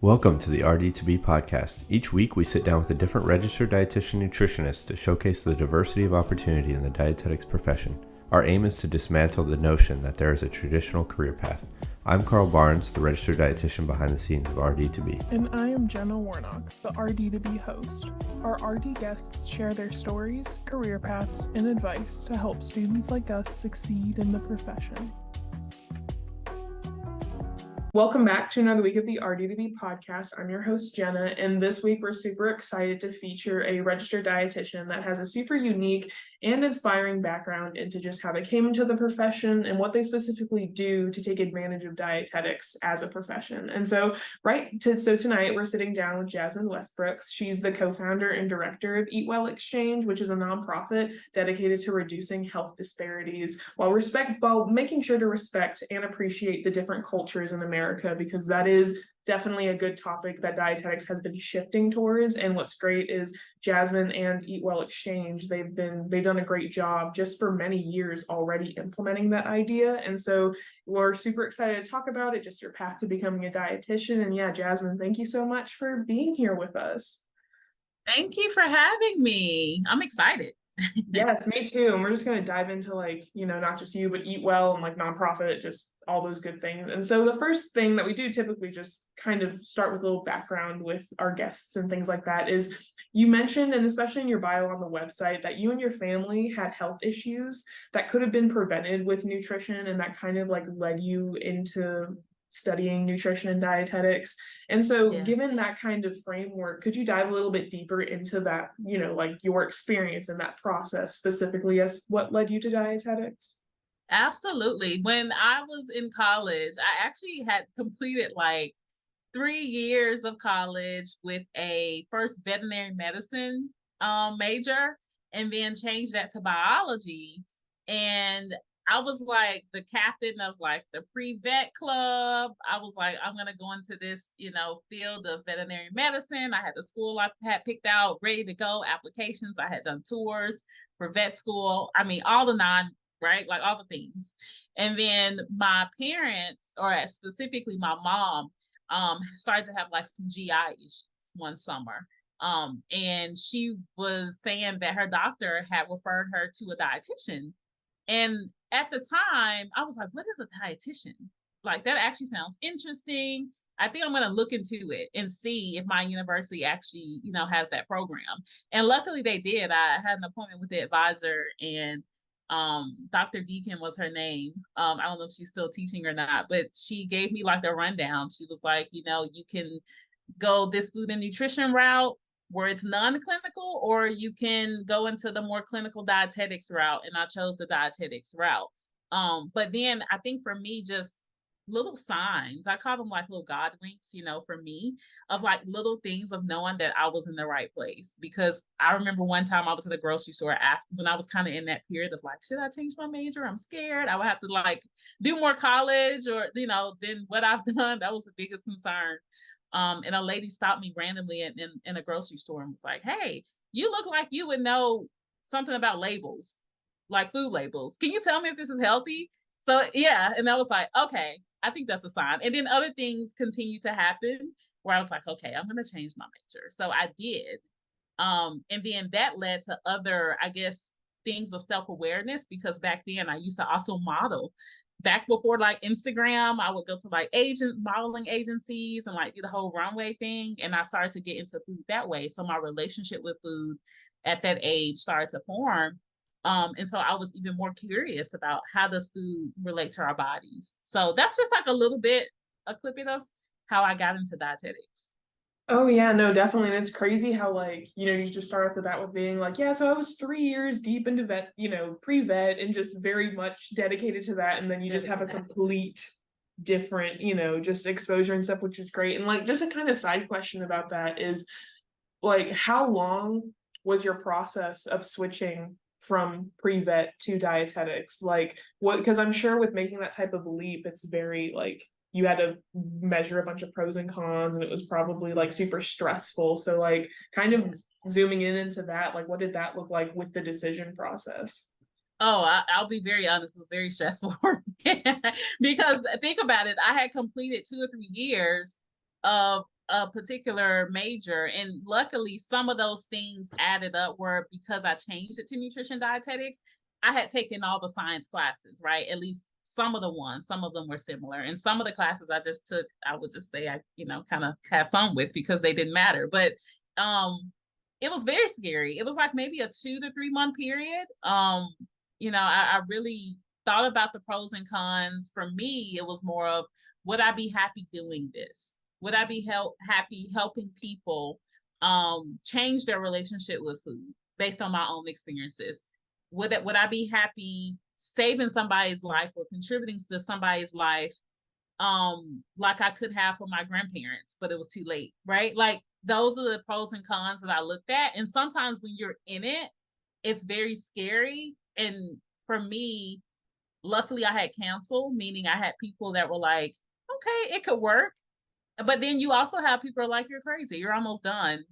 Welcome to the RD2BE podcast. Each week we sit down with a different registered dietitian nutritionist to showcase the diversity of opportunity in the dietetics profession. Our aim is to dismantle the notion that there is a traditional career path. I'm Carl Barnes, the registered dietitian behind the scenes of RD2BE. And I am Jenna Warnock, the RD2BE host. Our RD guests share their stories, career paths, and advice to help students like us succeed in the profession. Welcome back to another week of the RD2BE podcast. I'm your host, Jenna, and this week we're super excited to feature a registered dietitian that has a super unique and inspiring background into just how they came into the profession and what they specifically do to take advantage of dietetics as a profession. And so tonight we're sitting down with Jasmine Westbrooks. She's the co-founder and director of EatWell Exchange, which is a nonprofit dedicated to reducing health disparities while making sure to respect and appreciate the different cultures in America, because that is definitely a good topic that dietetics has been shifting towards. And what's great is Jasmine and EatWell Exchange, they've done a great job just for many years already implementing that idea. And so we're super excited to talk about it, just your path to becoming a dietitian. And yeah, Jasmine, thank you so much for being here with us. Thank you for having me. I'm excited. Yes, me too. And we're just going to dive into not just you, but EatWell and nonprofit, just all those good things. And so the first thing that we do typically just kind of start with a little background with our guests and things like that is you mentioned, and especially in your bio on the website, that you and your family had health issues that could have been prevented with nutrition, and that kind of led you into studying nutrition and dietetics. And so given that kind of framework, could you dive a little bit deeper into that, your experience in that process specifically as what led you to dietetics? Absolutely. When I was in college, I actually had completed 3 years of college with a first veterinary medicine major, and then changed that to biology. And I was the captain of the pre-vet club. I was I'm going to go into this, field of veterinary medicine. I had the school I had picked out, ready to go, applications. I had done tours for vet school. I mean, all the nine, right? All the things. And then my parents, or specifically my mom, started to have some GI issues one summer. And she was saying that her doctor had referred her to a dietitian. And at the time, I was like, what is a dietitian? That actually sounds interesting. I think I'm going to look into it and see if my university actually, has that program. And luckily they did. I had an appointment with the advisor, and Dr. Deacon was her name. I don't know if she's still teaching or not, but she gave me the rundown. She was like, you can go this food and nutrition route where it's non-clinical, or you can go into the more clinical dietetics route. And I chose the dietetics route. But then I think for me, just little signs, I call them little God winks, for me, of little things of knowing that I was in the right place. Because I remember one time I was in the grocery store after, when I was kind of in that period of should I change my major? I'm scared. I would have to do more college, or, than what I've done. That was the biggest concern. And a lady stopped me randomly in a grocery store and was like, hey, you look like you would know something about labels, food labels. Can you tell me if this is healthy? So yeah. And I was like, okay, I think that's a sign. And then other things continue to happen where I was like, okay, I'm going to change my major. So I did. And then that led to other, I guess, things of self-awareness, because back then I used to also model. Back before Instagram, I would go to modeling agencies and do the whole runway thing. And I started to get into food that way. So my relationship with food at that age started to form. And so I was even more curious about how does food relate to our bodies. So that's just a clip of how I got into dietetics. Oh yeah, no, definitely. And it's crazy how you just start off the bat with being so I was 3 years deep into vet, pre-vet, and just very much dedicated to that. And then you just have a complete different, just exposure and stuff, which is great. And just a kind of side question about that is how long was your process of switching from pre-vet to dietetics? Because I'm sure with making that type of leap, it's very you had to measure a bunch of pros and cons, and it was probably super stressful. So kind of zooming into that, what did that look like with the decision process? Oh, I'll be very honest, it was very stressful for me because think about it. I had completed 2 or 3 years of a particular major, and luckily some of those things added up were because I changed it to nutrition dietetics. I had taken all the science classes, right? At least some of the ones, some of them were similar. And some of the classes I just took, I would just say I, kind of have fun with because they didn't matter. But it was very scary. It was like maybe a 2 to 3 month period. I really thought about the pros and cons. For me, it was more of, would I be happy doing this? Would I be happy helping people change their relationship with food based on my own experiences? Would I be happy saving somebody's life or contributing to somebody's life like I could have for my grandparents, but it was too late, right? Like those are the pros and cons that I looked at. And sometimes when you're in it, it's very scary. And for me, luckily I had counsel, meaning I had people that were like, okay, it could work. But then you also have people who are like, you're crazy, you're almost done.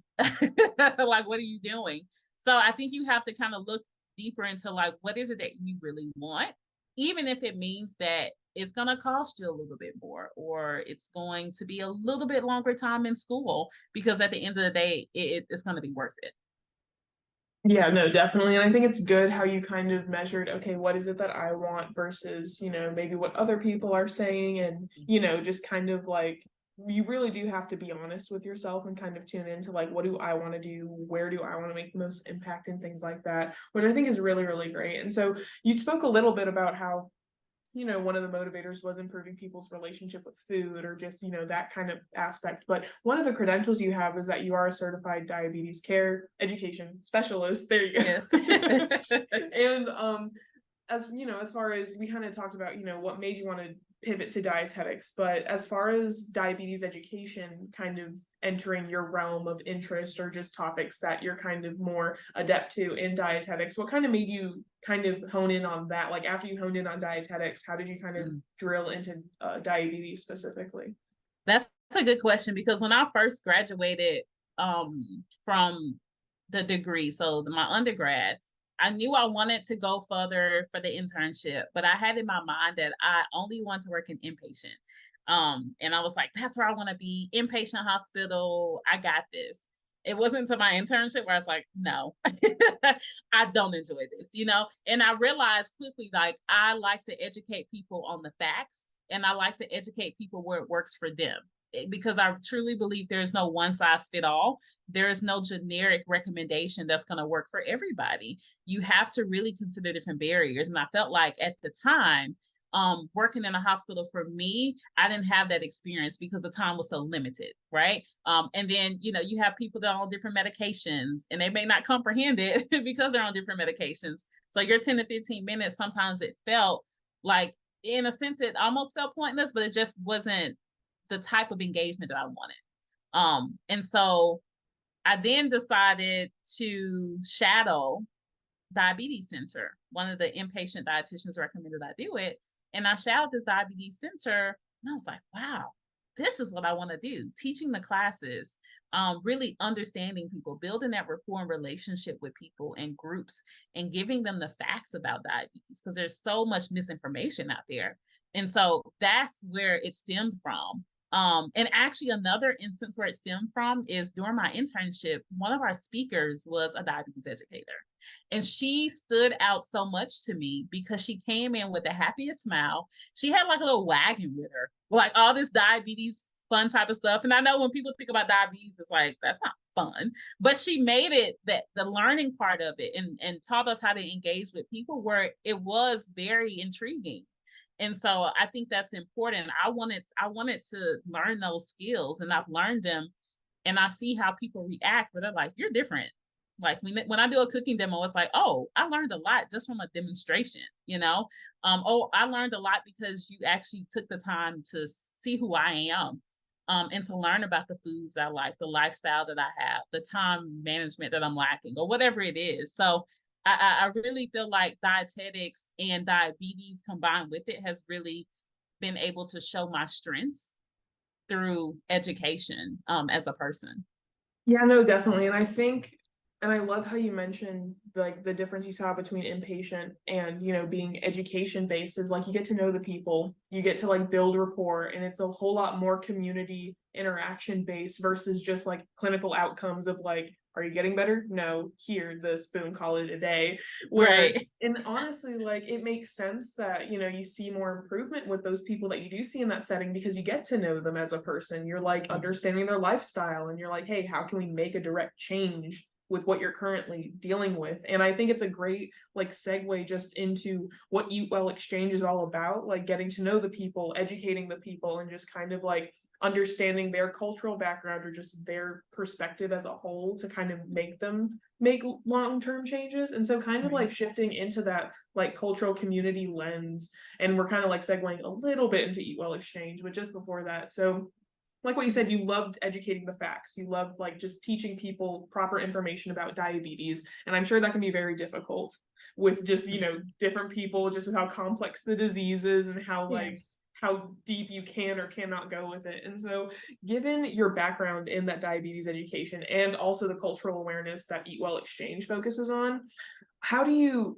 Like, what are you doing? So I think you have to kind of look deeper into like, what is it that you really want? Even if it means that it's going to cost you a little bit more, or it's going to be a little bit longer time in school, because at the end of the day, it's going to be worth it. Yeah, no, definitely. And I think it's good how you kind of measured, okay, what is it that I want versus, maybe what other people are saying. And, just kind of like, you really do have to be honest with yourself and kind of tune into like, what do I want to do? Where do I want to make the most impact and things like that, which I think is really, really great. And so you spoke a little bit about how one of the motivators was improving people's relationship with food, or just, that kind of aspect. But one of the credentials you have is that you are a certified diabetes care education specialist. There you go. Yes. And as far as we kind of talked about, what made you want to pivot to dietetics, but as far as diabetes education kind of entering your realm of interest, or just topics that you're kind of more adept to in dietetics, what kind of made you kind of hone in on that? Like after you honed in on dietetics, how did you kind of drill into diabetes specifically? That's a good question, because when I first graduated from the degree, so my undergrad, I knew I wanted to go further for the internship, but I had in my mind that I only want to work in inpatient. And I was like, that's where I want to be, inpatient hospital. I got this. It wasn't until my internship where I was like, no, I don't enjoy this, And I realized quickly, like, I like to educate people on the facts, and I like to educate people where it works for them, because I truly believe there's no one size fit all. There is no generic recommendation that's going to work for everybody. You have to really consider different barriers. And I felt like at the time, working in a hospital, for me, I didn't have that experience because the time was so limited, right? And then, you have people that are on different medications, and they may not comprehend it because they're on different medications. So your 10 to 15 minutes, sometimes it felt like, in a sense, it almost felt pointless, but it just wasn't the type of engagement that I wanted. And so I then decided to shadow diabetes center. One of the inpatient dietitians recommended I do it. And I shadowed this diabetes center, and I was like, wow, this is what I want to do. Teaching the classes, really understanding people, building that rapport and relationship with people and groups, and giving them the facts about diabetes, because there's so much misinformation out there. And so that's where it stemmed from. And actually another instance where it stemmed from is during my internship, one of our speakers was a diabetes educator. And she stood out so much to me because she came in with the happiest smile. She had like a little wagon with her, like all this diabetes fun type of stuff. And I know when people think about diabetes, it's like, that's not fun. But she made it that the learning part of it, and taught us how to engage with people, where it was very intriguing. And so I think that's important. I wanted to learn those skills, and I've learned them, and I see how people react, where they're like, you're different. Like when I do a cooking demo, it's like, oh, I learned a lot just from a demonstration, oh, I learned a lot because you actually took the time to see who I am, and to learn about the foods I like, the lifestyle that I have, the time management that I'm lacking, or whatever it is. So I really feel like dietetics and diabetes combined with it has really been able to show my strengths through education as a person. Yeah, no, definitely. And I think And I love how you mentioned like the difference you saw between inpatient and, you know, being education based is like you get to know the people, you get to like build rapport, and it's a whole lot more community interaction based versus just like clinical outcomes of like, are you getting better? No, here, the spoon, call it a day. Where, Right. and honestly, like it makes sense that, you know, you see more improvement with those people that you do see in that setting because you get to know them as a person. You're like understanding their lifestyle and you're like, hey, how can we make a direct change with what you're currently dealing with? And I think it's a great like segue just into what EatWell Exchange is all about, like getting to know the people, educating the people, and just kind of like understanding their cultural background or just their perspective as a whole to kind of make them make long-term changes. And so kind of like shifting into that like cultural community lens, and we're kind of like segueing a little bit into EatWell Exchange, but just before that, so like what you said, you loved educating the facts. You loved like just teaching people proper information about diabetes. And I'm sure that can be very difficult with just, you know, different people, just with how complex the disease is and how like how deep you can or cannot go with it. And so given your background in that diabetes education and also the cultural awareness that EatWell Exchange focuses on, how do you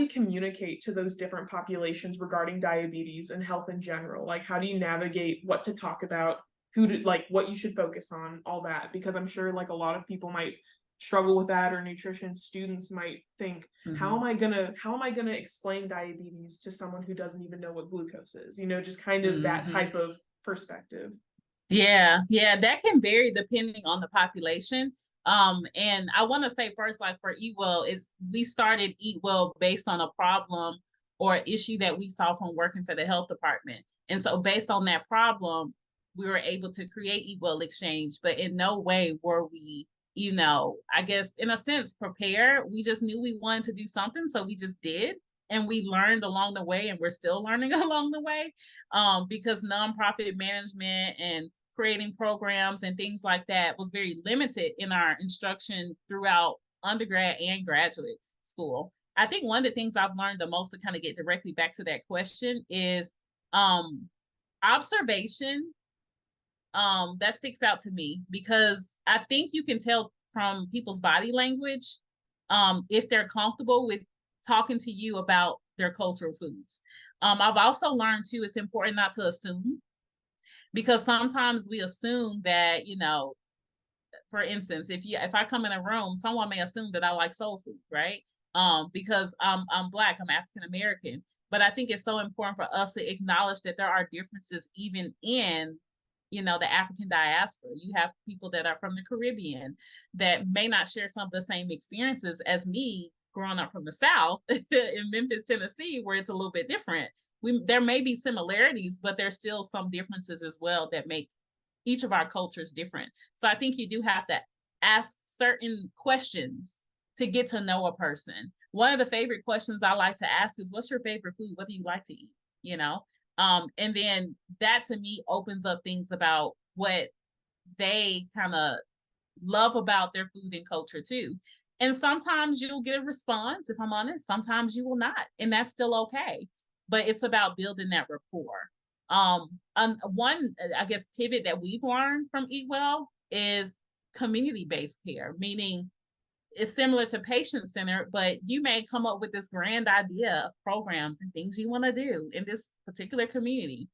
communicate to those different populations regarding diabetes and health in general? Like how do you navigate what to talk about, who to like, what you should focus on, all that? Because I'm sure like a lot of people might struggle with that, or nutrition students might think, how am I gonna explain diabetes to someone who doesn't even know what glucose is? You know, just kind of that type of perspective. Yeah, that can vary depending on the population. And I want to say first, like for EatWell, is we started EatWell based on a problem or issue that we saw from working for the health department. And so based on that problem, we were able to create EatWell Exchange, but in no way were we, you know, I guess in a sense prepared. We just knew we wanted to do something, so we just did. And we learned along the way, and we're still learning along the way, because nonprofit management and creating programs and things like that was very limited in our instruction throughout undergrad and graduate school. I think one of the things I've learned the most, to kind of get directly back to that question, is observation. That sticks out to me because I think you can tell from people's body language if they're comfortable with talking to you about their cultural foods. I've also learned too, it's important not to assume, because sometimes we assume that, you know, for instance, if I come in a room, someone may assume that I like soul food, right? Because I'm Black, I'm African American. But I think it's so important for us to acknowledge that there are differences even in, you know, the African diaspora. You have people that are from the Caribbean that may not share some of the same experiences as me growing up from the South in Memphis, Tennessee, where it's a little bit different. There may be similarities, but there's still some differences as well that make each of our cultures different. So I think you do have to ask certain questions to get to know a person. One of the favorite questions I like to ask is, what's your favorite food? What do you like to eat? You know? And then that to me opens up things about what they kind of love about their food and culture too. And sometimes you'll get a response, if I'm honest, sometimes you will not. And that's still okay. But it's about building that rapport. One, I guess, pivot that we've learned from EatWell is community-based care, meaning it's similar to patient-centered, but you may come up with this grand idea of programs and things you want to do in this particular community.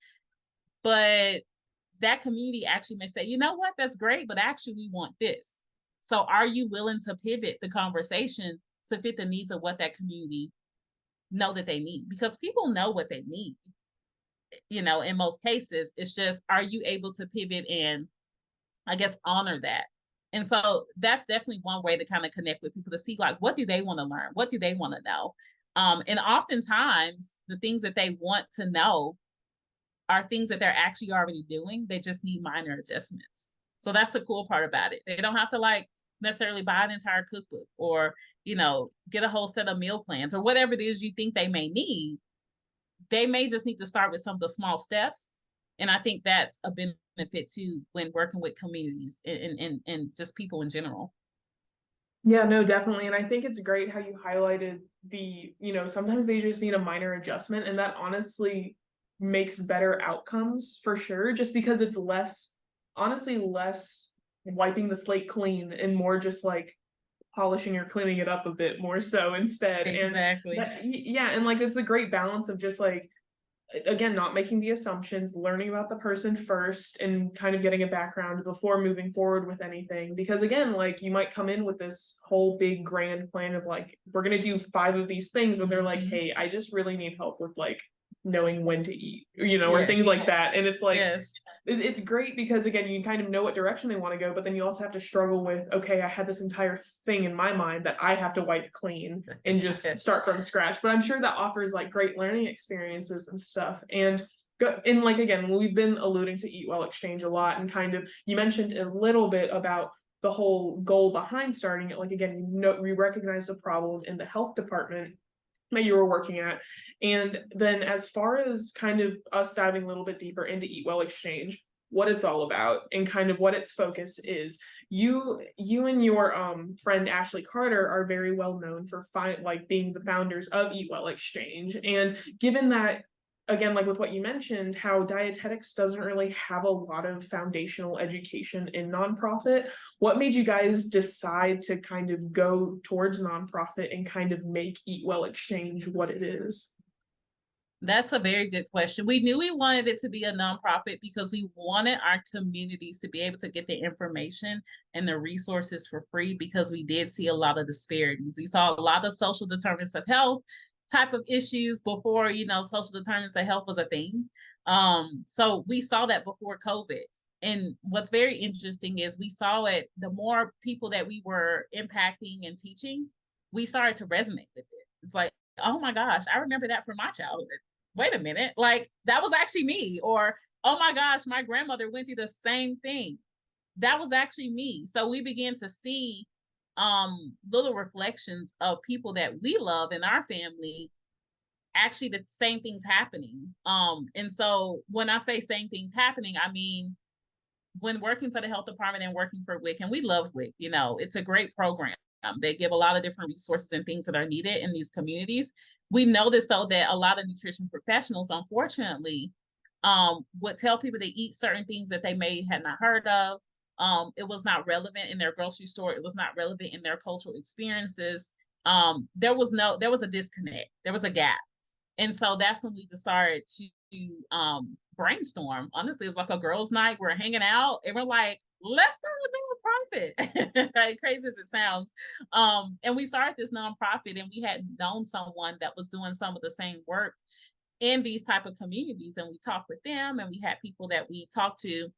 But that community actually may say, you know what, that's great, but actually we want this. So are you willing to pivot the conversation to fit the needs of what that community know that they need? Because people know what they need. You know, in most cases, it's just, are you able to pivot and, I guess, honor that? And so that's definitely one way to kind of connect with people, to see like, what do they want to learn? What do they want to know? And oftentimes the things that they want to know are things that they're actually already doing. They just need minor adjustments. So that's the cool part about it. They don't have to like necessarily buy an entire cookbook or, you know, get a whole set of meal plans or whatever it is you think they may need. They may just need to start with some of the small steps. And I think that's a benefit too when working with communities and just people in general. Yeah, no, definitely. And I think it's great how you highlighted the, you know, sometimes they just need a minor adjustment, and that honestly makes better outcomes for sure, just because it's less, honestly, less wiping the slate clean and more just like polishing or cleaning it up a bit more so instead. Exactly. And yeah, and like it's a great balance of just like, again, not making the assumptions, learning about the person first and kind of getting a background before moving forward with anything. Because again, like you might come in with this whole big grand plan of like, we're going to do 5 of these things, but they're like, hey, I just really need help with like knowing when to eat, or things like that. And it's like, it's great because again, you kind of know what direction they want to go, but then you also have to struggle with, okay, I had this entire thing in my mind that I have to wipe clean and just start from scratch. But I'm sure that offers like great learning experiences and stuff. And like, again, we've been alluding to EatWell Exchange a lot, and kind of, you mentioned a little bit about the whole goal behind starting it. Like, again, we recognized a problem in the health department that you were working at. And then as far as kind of us diving a little bit deeper into EatWell Exchange, what it's all about and kind of what its focus is, you and your friend Ashley Carter are very well known for being the founders of EatWell Exchange. And given that, again, like with what you mentioned, how dietetics doesn't really have a lot of foundational education in nonprofit, what made you guys decide to kind of go towards nonprofit and kind of make EatWell Exchange what it is? That's a very good question. We knew we wanted it to be a nonprofit because we wanted our communities to be able to get the information and the resources for free, because we did see a lot of disparities. We saw a lot of social determinants of health type of issues before, social determinants of health was a thing. So we saw that before COVID. And what's very interesting is we saw it, the more people that we were impacting and teaching, we started to resonate with it. It's like, oh my gosh, I remember that from my childhood. Wait a minute, like that was actually me. Or, oh my gosh, my grandmother went through the same thing. That was actually me. So we began to see little reflections of people that we love in our family, actually the same things happening. And so when I say same things happening, I mean, when working for the health department and working for WIC, and we love WIC, it's a great program. They give a lot of different resources and things that are needed in these communities. We noticed, though, that a lot of nutrition professionals, unfortunately, would tell people to eat certain things that they may had not heard of. It was not relevant in their grocery store. It was not relevant in their cultural experiences. There was a disconnect. There was a gap. And so that's when we decided to brainstorm. Honestly, it was like a girls' night. We're hanging out and we're like, let's start a nonprofit. Right? Crazy as it sounds. And we started this nonprofit, and we had known someone that was doing some of the same work in these type of communities. And we talked with them, and we had people that we talked to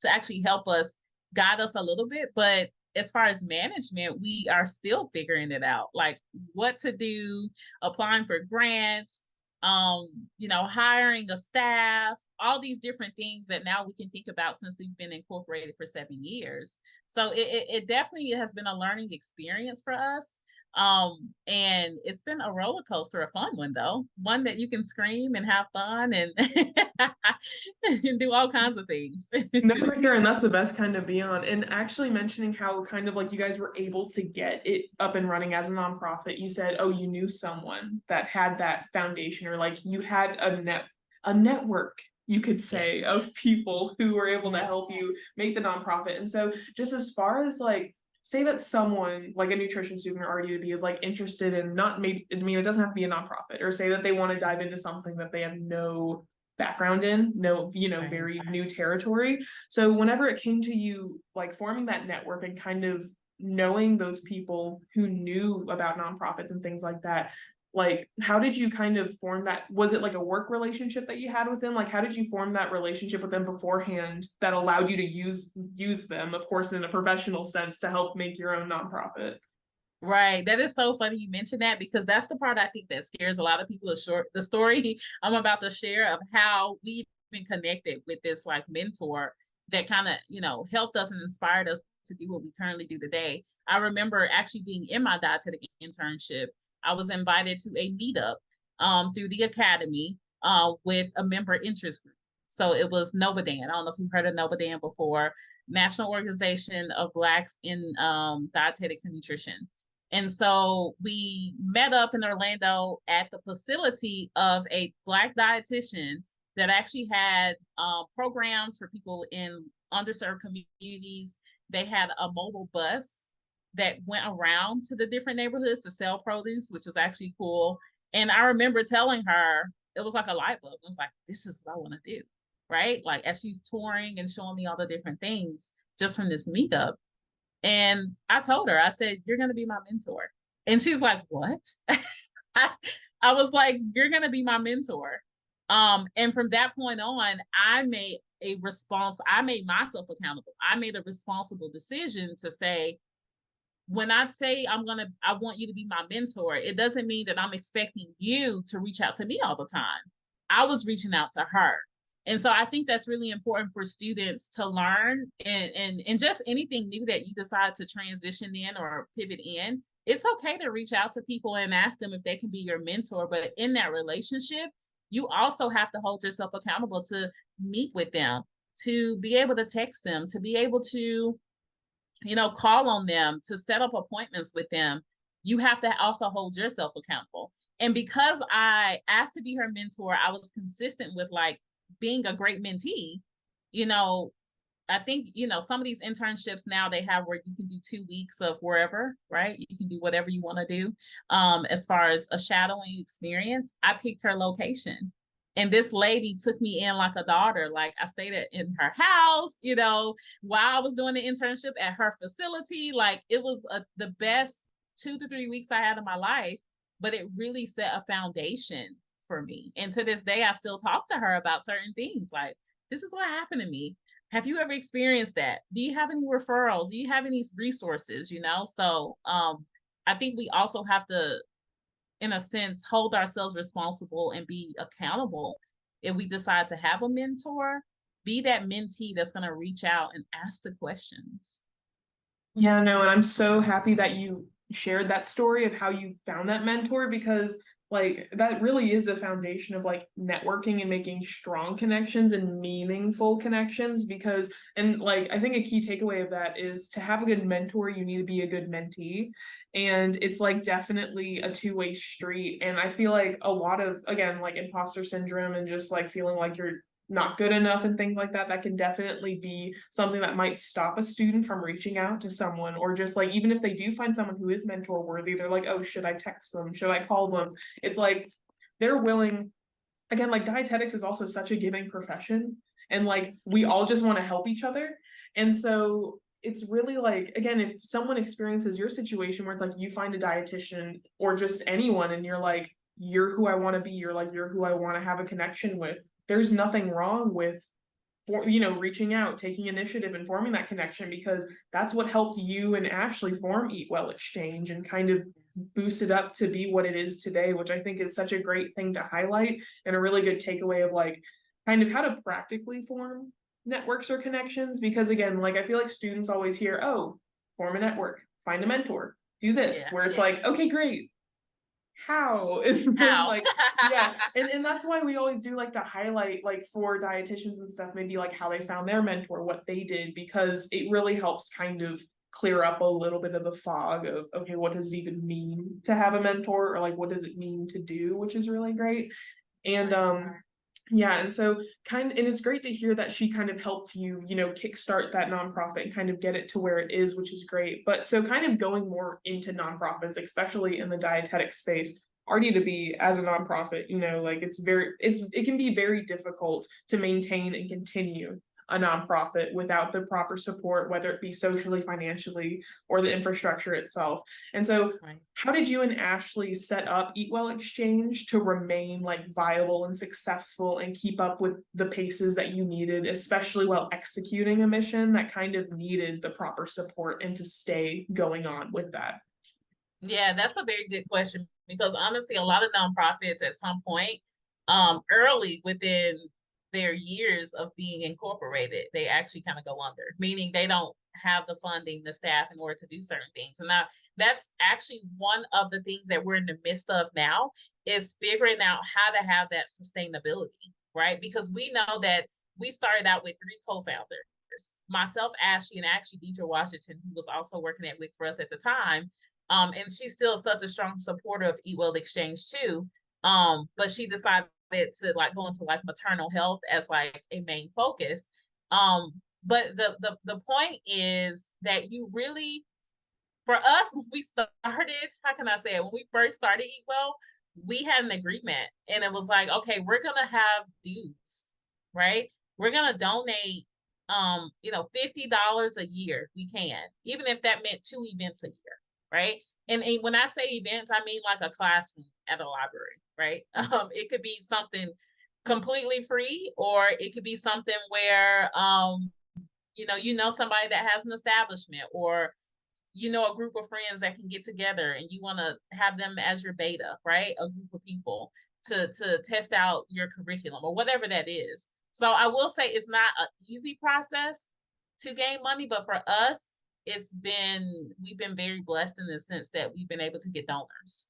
actually help us, guide us a little bit. But as far as management, we are still figuring it out, like what to do, applying for grants, hiring a staff, all these different things that now we can think about since we've been incorporated for 7 years. So it definitely has been a learning experience for us. And it's been a roller coaster, a fun one though, one that you can scream and have fun and, and do all kinds of things. No, for sure. And that's the best kind to be on. And actually mentioning how kind of like you guys were able to get it up and running as a nonprofit, you said, oh, you knew someone that had that foundation, or like you had a network, you could say, of people who were able to help you make the nonprofit. And so just as far as like, say that someone like a nutrition student or RD2BE is like interested in, not maybe, I mean, it doesn't have to be a nonprofit, or say that they want to dive into something that they have no background in, very new territory. So whenever it came to you like forming that network and kind of knowing those people who knew about nonprofits and things like that, like how did you kind of form that? Was it like a work relationship that you had with them? Like how did you form that relationship with them beforehand that allowed you to use them, of course, in a professional sense, to help make your own nonprofit? Right. That is so funny you mentioned that, because that's the part I think that scares a lot of people. The story I'm about to share of how we've been connected with this like mentor that kind of, helped us and inspired us to do what we currently do today. I remember actually being in my dietetic internship. I was invited to a meetup through the academy with a member interest group. So it was Novadan. I don't know if you've heard of Novadan before. National Organization of Blacks in Dietetics and Nutrition. And so we met up in Orlando at the facility of a Black dietitian that actually had programs for people in underserved communities. They had a mobile bus that went around to the different neighborhoods to sell produce, which was actually cool. And I remember telling her, it was like a light bulb. It was like, this is what I want to do, right? Like as she's touring and showing me all the different things just from this meetup. And I told her, I said, you're going to be my mentor. And she's like, what? I, I was like, you're going to be my mentor. And from that point on, I made myself accountable. I made a responsible decision to say, when I say I want you to be my mentor, it doesn't mean that I'm expecting you to reach out to me all the time. I was reaching out to her. And so I think that's really important for students to learn, and just anything new that you decide to transition in or pivot in, it's okay to reach out to people and ask them if they can be your mentor. But in that relationship, you also have to hold yourself accountable to meet with them, to be able to text them, to be able to call on them, to set up appointments with them. You have to also hold yourself accountable. And because I asked to be her mentor, I was consistent with like being a great mentee. I think, some of these internships now they have where you can do 2 weeks of wherever, right? You can do whatever you want to do. As far as a shadowing experience, I picked her location. And this lady took me in like a daughter. Like I stayed in her house, while I was doing the internship at her facility. Like it was the best 2 to 3 weeks I had in my life, but it really set a foundation for me. And to this day, I still talk to her about certain things. Like, this is what happened to me. Have you ever experienced that? Do you have any referrals? Do you have any resources? So I think we also have to, in a sense, hold ourselves responsible and be accountable. If we decide to have a mentor, be that mentee that's going to reach out and ask the questions. Yeah, no, and I'm so happy that you shared that story of how you found that mentor, because like that really is a foundation of like networking and making strong connections and meaningful connections. Because, and like I think a key takeaway of that is to have a good mentor, you need to be a good mentee. And it's like definitely a two-way street. And I feel like a lot of, again, like imposter syndrome and just like feeling like you're not good enough and things like that, that can definitely be something that might stop a student from reaching out to someone. Or just like, even if they do find someone who is mentor worthy, they're like, oh, should I text them? Should I call them? It's like they're willing. Again, like dietetics is also such a giving profession, and like we all just want to help each other. And so it's really like, again, if someone experiences your situation where it's like you find a dietitian or just anyone and you're like, you're who I want to be, you're who I want to have a connection with, there's nothing wrong with reaching out, taking initiative and forming that connection, because that's what helped you and Ashley form EatWell Exchange and kind of boost it up to be what it is today, which I think is such a great thing to highlight and a really good takeaway of like kind of how to practically form networks or connections. Because again, like I feel like students always hear, oh, form a network, find a mentor, do this, where it's like, okay, great, how? And then like, yeah, and that's why we always do like to highlight, like for dietitians and stuff, maybe like how they found their mentor, what they did, because it really helps kind of clear up a little bit of the fog of, okay, what does it even mean to have a mentor, or like what does it mean to do, which is really great. And yeah, and so and it's great to hear that she kind of helped you, kickstart that nonprofit and kind of get it to where it is, which is great. But so kind of going more into nonprofits, especially in the dietetic space, RD2BE as a nonprofit, like it can be very difficult to maintain and continue a nonprofit without the proper support, whether it be socially, financially, or the infrastructure itself. And so how did you and Ashley set up EatWell Exchange to remain like viable and successful and keep up with the paces that you needed, especially while executing a mission that kind of needed the proper support and to stay going on with that? Yeah, that's a very good question, because honestly, a lot of nonprofits at some point, early within their years of being incorporated, they actually kind of go under, meaning they don't have the funding, the staff in order to do certain things. And now that's actually one of the things that we're in the midst of now, is figuring out how to have that sustainability, right? Because we know that we started out with 3 co-founders, myself, Ashley, and actually Deidre Washington, who was also working at WIC for us at the time. And she's still such a strong supporter of EatWell Exchange too. But she decided to like go into like maternal health as like a main focus. But the point is that you really For us, when we started, how can I say it? When we first started EatWell, we had an agreement, and it was like, okay, we're gonna have dues, right? We're gonna donate, $50 a year. We can, even if that meant 2 events a year, right? And when I say events, I mean like a classroom at a library, right? It could be something completely free, or it could be something where, somebody that has an establishment, or a group of friends that can get together and you want to have them as your beta, right? A group of people to test out your curriculum or whatever that is. So I will say it's not an easy process to gain money, but for us, we've been very blessed in the sense that we've been able to get donors.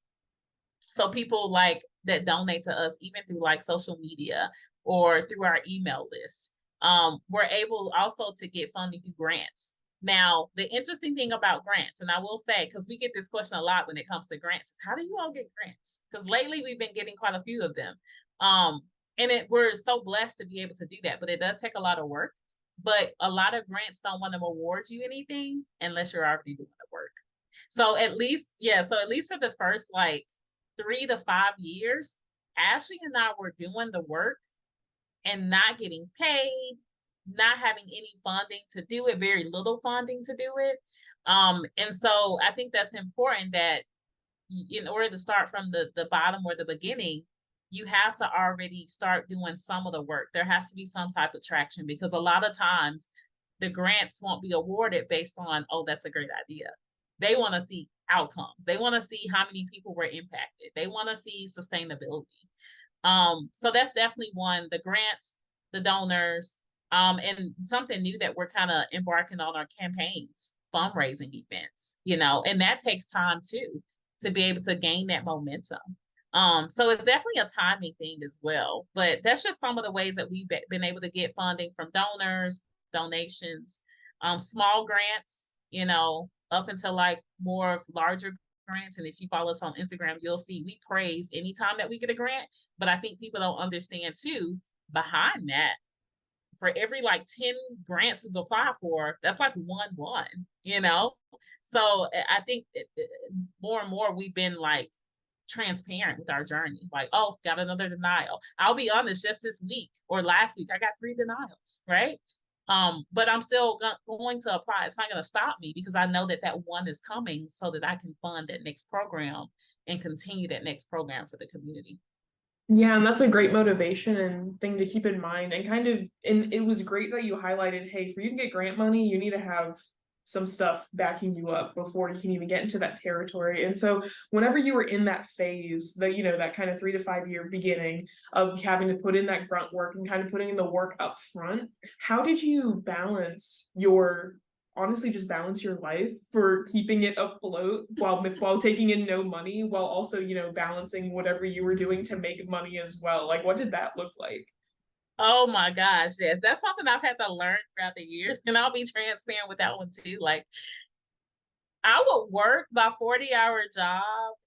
So people like that donate to us, even through like social media or through our email list. We're able also to get funding through grants. Now, the interesting thing about grants, and I will say, because we get this question a lot when it comes to grants, is how do you all get grants? Because lately we've been getting quite a few of them. We're so blessed to be able to do that, but it does take a lot of work. But a lot of grants don't want to award you anything unless you're already doing the work. So at least for the first like 3 to 5 years, Ashley and I were doing the work and not getting paid, not having any funding to do it, very little funding to do it. And so I think that's important, that in order to start from the bottom or the beginning, you have to already start doing some of the work. There has to be some type of traction, because a lot of times the grants won't be awarded based on, oh, that's a great idea. They want to see outcomes. They want to see how many people were impacted. They want to see sustainability. So that's definitely one, the grants, the donors, and something new that we're kind of embarking on our campaigns, fundraising events, and that takes time too, to be able to gain that momentum. So it's definitely a timing thing as well, but that's just some of the ways that we've been able to get funding from donors, donations, small grants, up until like more of larger grants. And if you follow us on Instagram, you'll see we praise anytime that we get a grant. But I think people don't understand too, behind that, for every like 10 grants to apply for, that's like one, So I think more and more we've been like transparent with our journey. Like, oh, got another denial. I'll be honest, just this week or last week, I got 3 denials, right? But I'm still going to apply. It's not going to stop me, because I know that one is coming, so that I can fund that next program and continue that next program for the community. Yeah, and that's a great motivation and thing to keep in mind. And it was great that you highlighted, hey, for you to get grant money, you need to have some stuff backing you up before you can even get into that territory. And so whenever you were in that phase, that kind of 3 to 5 year beginning of having to put in that grunt work and kind of putting in the work up front, how did you honestly just balance your life for keeping it afloat while taking in no money, while also balancing whatever you were doing to make money as well? Like, what did that look like? Oh my gosh, yes, that's something I've had to learn throughout the years, and I'll be transparent with that one too. Like, I would work my 40-hour job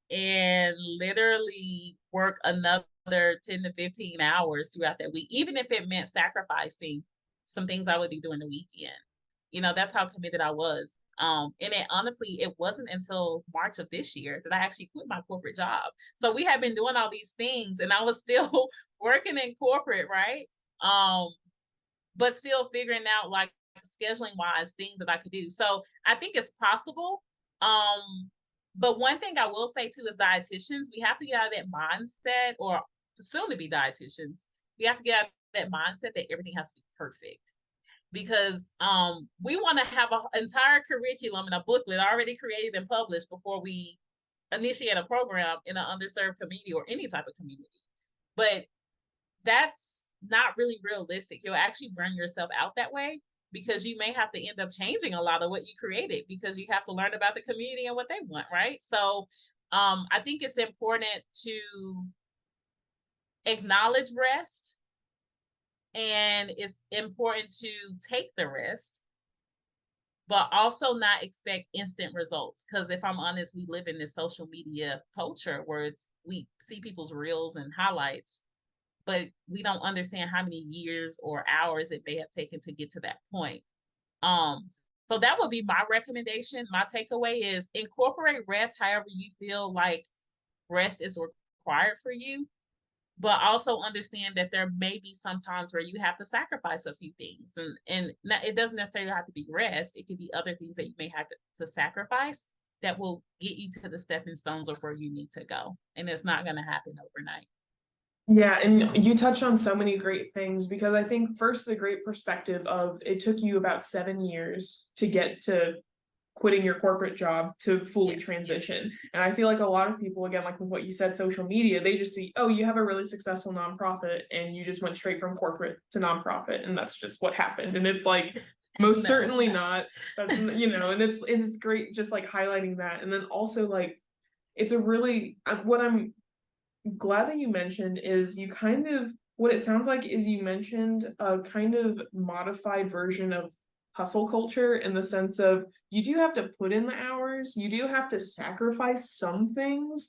and literally work another 10 to 15 hours throughout that week, even if it meant sacrificing some things I would do during the weekend. That's how committed I was. Honestly, it wasn't until March of this year that I actually quit my corporate job. So we had been doing all these things, and I was still working in corporate, right? But still figuring out, like, scheduling wise, things that I could do. So I think it's possible. But one thing I will say too is dietitians, we have to get out of that mindset, or soon to be dietitians, we have to get out of that mindset that everything has to be perfect. Because we want to have an entire curriculum and a booklet already created and published before we initiate a program in an underserved community or any type of community. But that's not really realistic. You'll actually burn yourself out that way, because you may have to end up changing a lot of what you created, because you have to learn about the community and what they want, right? So I think it's important to acknowledge rest, and it's important to take the rest, but also not expect instant results. Because if I'm honest, we live in this social media culture where we see people's reels and highlights, but we don't understand how many years or hours it may have taken to get to that point. So that would be my recommendation. My takeaway is incorporate rest however you feel like rest is required for you, but also understand that there may be some times where you have to sacrifice a few things. And it doesn't necessarily have to be rest. It could be other things that you may have to sacrifice that will get you to the stepping stones of where you need to go. And it's not going to happen overnight. Yeah, and you touch on so many great things, because I think first the great perspective of it took you about 7 years to get to quitting your corporate job to fully transition. And I feel like a lot of people, again, like with what you said, social media, they just see, oh, you have a really successful nonprofit and you just went straight from corporate to nonprofit and that's just what happened. And it's like, most certainly not. That's, and it's great just like highlighting that. And then also like, it's a really, what I'm glad that you mentioned is you kind of, what it sounds like is you mentioned a kind of modified version of hustle culture, in the sense of you do have to put in the hours, you do have to sacrifice some things,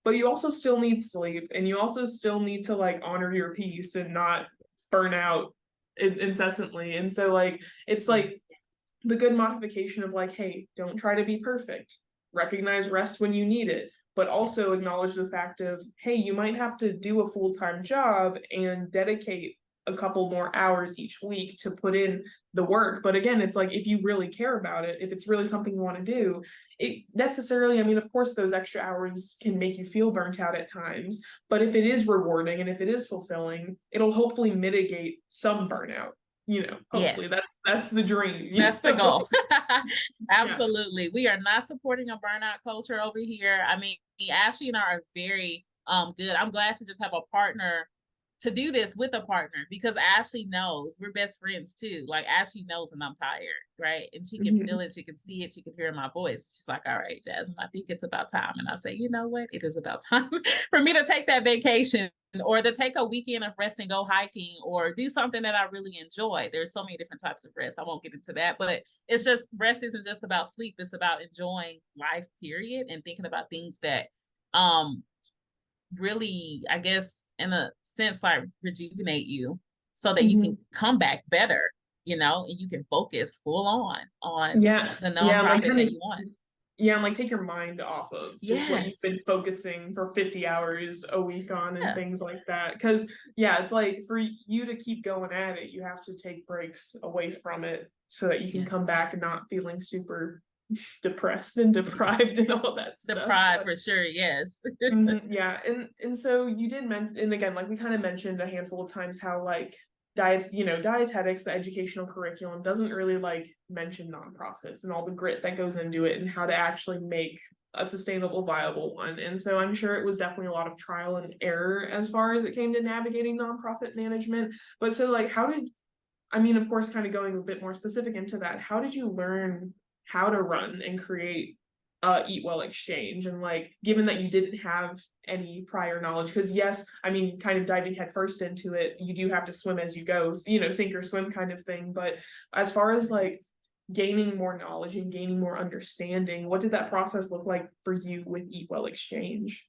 but you also still need sleep, and you also still need to like honor your peace and not burn out incessantly. And so like it's like the good modification of like, hey, don't try to be perfect, recognize rest when you need it, but also acknowledge the fact of, hey, you might have to do a full-time job and dedicate a couple more hours each week to put in the work. But again, it's like, if you really care about it, if it's really something you want to do, it necessarily, I mean, of course, those extra hours can make you feel burnt out at times, but if it is rewarding and if it is fulfilling, it'll hopefully mitigate some burnout. Hopefully that's the dream. That's the goal. Absolutely. Yeah. We are not supporting a burnout culture over here. I mean, Ashley and I are very good. I'm glad to just have a partner to do this with a partner, because Ashley knows we're best friends too. Like Ashley knows when I'm tired, right? And she can feel it, she can see it, she can hear my voice. She's like, all right, Jasmine, I think it's about time. And I say, you know what? It is about time for me to take that vacation, or to take a weekend of rest and go hiking, or do something that I really enjoy. There's so many different types of rest. I won't get into that, but it's just, rest isn't just about sleep. It's about enjoying life, period, and thinking about things that really, I guess, in a sense, like rejuvenate you so that you can come back better, and you can focus full on the nonprofit that you want. Yeah, and like take your mind off of just what you've been focusing for 50 hours a week on and things like that. Because it's like, for you to keep going at it, you have to take breaks away from it so that you can come back not feeling super depressed and deprived and all that stuff. Deprived, for sure, yes. Yeah, and so you did mention, and again, like we kind of mentioned a handful of times how like dietetics, the educational curriculum, doesn't really like mention nonprofits and all the grit that goes into it and how to actually make a sustainable, viable one. And so I'm sure it was definitely a lot of trial and error as far as it came to navigating nonprofit management. But so like, of course, kind of going a bit more specific into that, how did you learn how to run and create EatWell Exchange? And like, given that you didn't have any prior knowledge, because kind of diving headfirst into it, you do have to swim as you go, sink or swim kind of thing. But as far as like gaining more knowledge and gaining more understanding, what did that process look like for you with EatWell Exchange?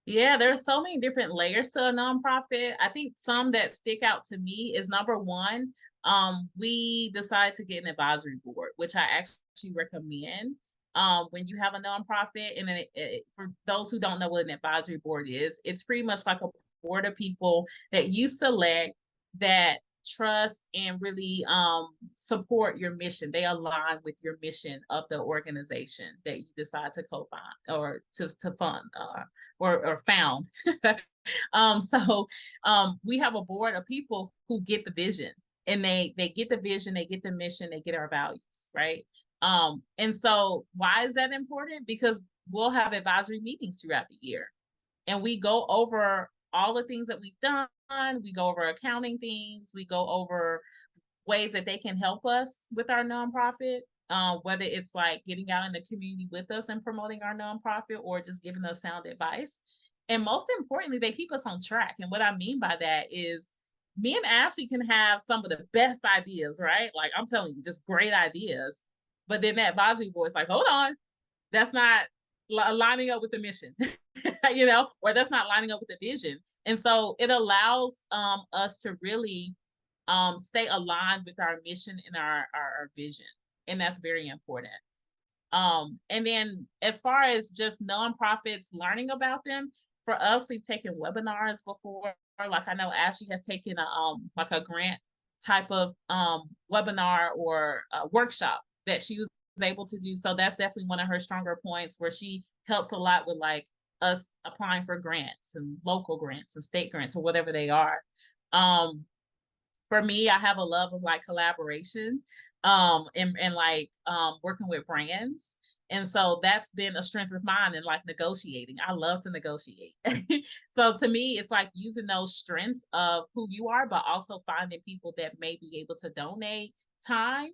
Yeah, there's so many different layers to a nonprofit. I think some that stick out to me is, number one, we decided to get an advisory board, which I actually recommend. When you have a nonprofit, and for those who don't know what an advisory board is, it's pretty much like a board of people that you select that trust and really support your mission. They align with your mission of the organization that you decide to co-fund or to fund or found. So we have a board of people who get the vision, and they get the vision, they get the mission, they get our values, right? And so why is that important? Because we'll have advisory meetings throughout the year, and we go over all the things that we've done. We go over accounting things. We go over ways that they can help us with our nonprofit, whether it's like getting out in the community with us and promoting our nonprofit, or just giving us sound advice. And most importantly, they keep us on track. And what I mean by that is, me and Ashley can have some of the best ideas, right? Like, I'm telling you, just great ideas. But then that advisory board is like, hold on, that's not lining up with the mission, or that's not lining up with the vision. And so it allows us to really stay aligned with our mission and our vision. And that's very important. And then as far as just nonprofits, learning about them, for us, we've taken webinars before. Like I know Ashley has taken like a grant type of webinar or workshop that she was able to do. So that's definitely one of her stronger points, where she helps a lot with like us applying for grants and local grants and state grants or whatever they are. For me, I have a love of like collaboration, and like working with brands. And so that's been a strength of mine, in like negotiating. I love to negotiate. So to me, it's like using those strengths of who you are, but also finding people that may be able to donate time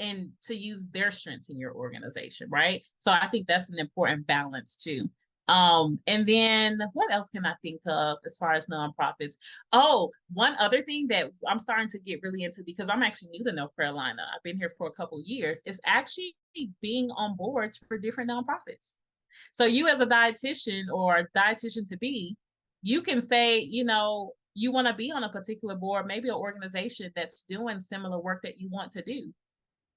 and to use their strengths in your organization, right? So I think that's an important balance too. And then what else can I think of as far as nonprofits? Oh, one other thing that I'm starting to get really into, because I'm actually new to North Carolina, I've been here for a couple of years, is actually being on boards for different nonprofits. So you as a dietitian or dietitian to be, you can say, you know, you want to be on a particular board, maybe an organization that's doing similar work that you want to do.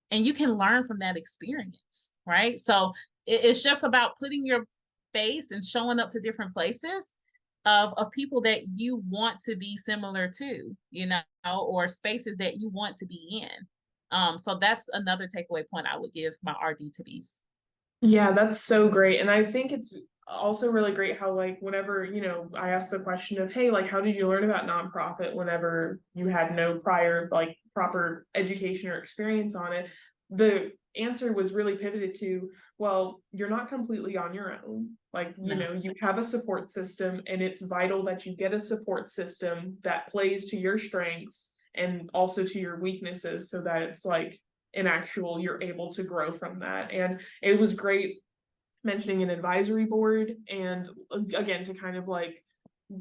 And you can learn from that experience, right? So it's just about putting your face and showing up to different places of people that you want to be similar to, you know, or spaces that you want to be in. So that's another takeaway point I would give my RD2Bs. Yeah, that's so great. And I think it's also really great how, like, whenever, you know, I asked the question of, hey, like, how did you learn about nonprofit whenever you had no prior, like, proper education or experience on it? The answer was really pivoted to, well, you're not completely on your own. Like, you know, you have a support system, and it's vital that you get a support system that plays to your strengths and also to your weaknesses, so that it's like an actual, you're able to grow from that. And it was great mentioning an advisory board, and again, to kind of like